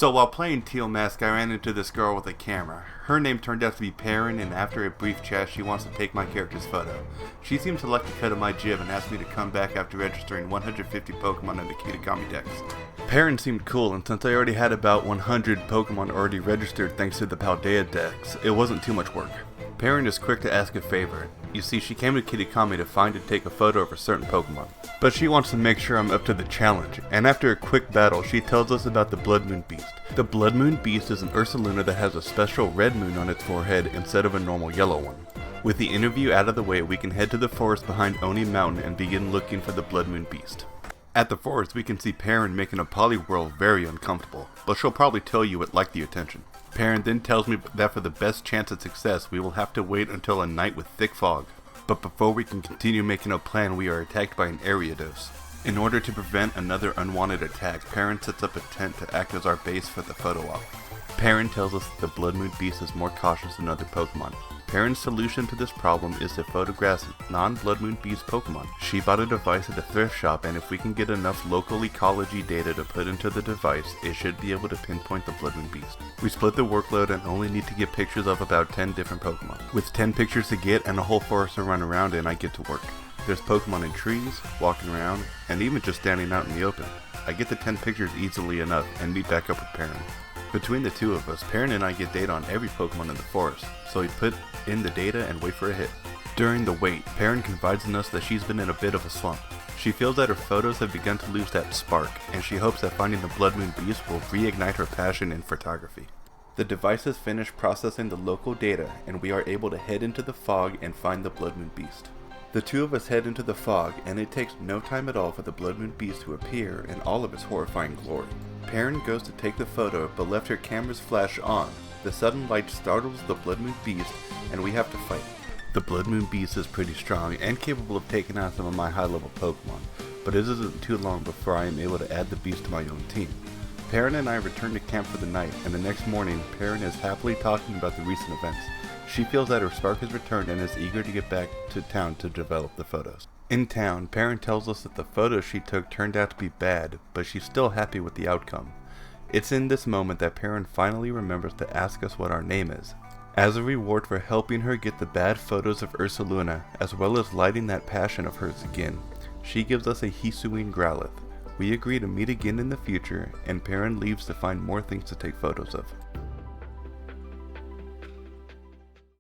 So while playing Teal Mask, I ran into this girl with a camera. Her name turned out to be Perrin, and after a brief chat, she wants to take my character's photo. She seemed to like the cut of my jib and asked me to come back after registering 150 Pokemon in the Kitakami Dex. Perrin seemed cool, and since I already had about 100 Pokemon already registered thanks to the Paldea Dex, it wasn't too much work. Perrin is quick to ask a favor. You see, she came to Kitakami to find and take a photo of a certain Pokemon. But she wants to make sure I'm up to the challenge, and after a quick battle, she tells us about the Bloodmoon Beast. The Bloodmoon Beast is an Ursaluna that has a special red moon on its forehead instead of a normal yellow one. With the interview out of the way, we can head to the forest behind Oni Mountain and begin looking for the Bloodmoon Beast. At the forest, we can see Perrin making a Poliwhirl very uncomfortable, but she'll probably tell you it liked the attention. Perrin then tells me that for the best chance at success, we will have to wait until a night with thick fog. But before we can continue making a plan, we are attacked by an Ariados. In order to prevent another unwanted attack, Perrin sets up a tent to act as our base for the photo op. Perrin tells us that the Bloodmoon Beast is more cautious than other Pokemon. Perrin's solution to this problem is to photograph non-Bloodmoon Beast Pokemon. She bought a device at a thrift shop, and if we can get enough local ecology data to put into the device, it should be able to pinpoint the Bloodmoon Beast. We split the workload and only need to get pictures of about 10 different Pokemon. With 10 pictures to get and a whole forest to run around in, I get to work. There's Pokemon in trees, walking around, and even just standing out in the open. I get the 10 pictures easily enough and meet back up with Perrin. Between the two of us, Perrin and I get data on every Pokemon in the forest, so we put in the data and wait for a hit. During the wait, Perrin confides in us that she's been in a bit of a slump. She feels that her photos have begun to lose that spark, and she hopes that finding the Bloodmoon Beast will reignite her passion in photography. The device has finished processing the local data, and we are able to head into the fog and find the Bloodmoon Beast. The two of us head into the fog, and it takes no time at all for the Bloodmoon Beast to appear in all of its horrifying glory. Perrin goes to take the photo, but left her camera's flash on. The sudden light startles the Bloodmoon Beast, and we have to fight. The Bloodmoon Beast is pretty strong and capable of taking out some of my high-level Pokemon, but it isn't too long before I am able to add the beast to my own team. Perrin and I return to camp for the night, and the next morning, Perrin is happily talking about the recent events. She feels that her spark has returned and is eager to get back to town to develop the photos. In town, Perrin tells us that the photos she took turned out to be bad, but she's still happy with the outcome. It's in this moment that Perrin finally remembers to ask us what our name is. As a reward for helping her get the bad photos of Ursaluna, as well as lighting that passion of hers again, she gives us a Hisuian Growlithe. We agree to meet again in the future, and Perrin leaves to find more things to take photos of.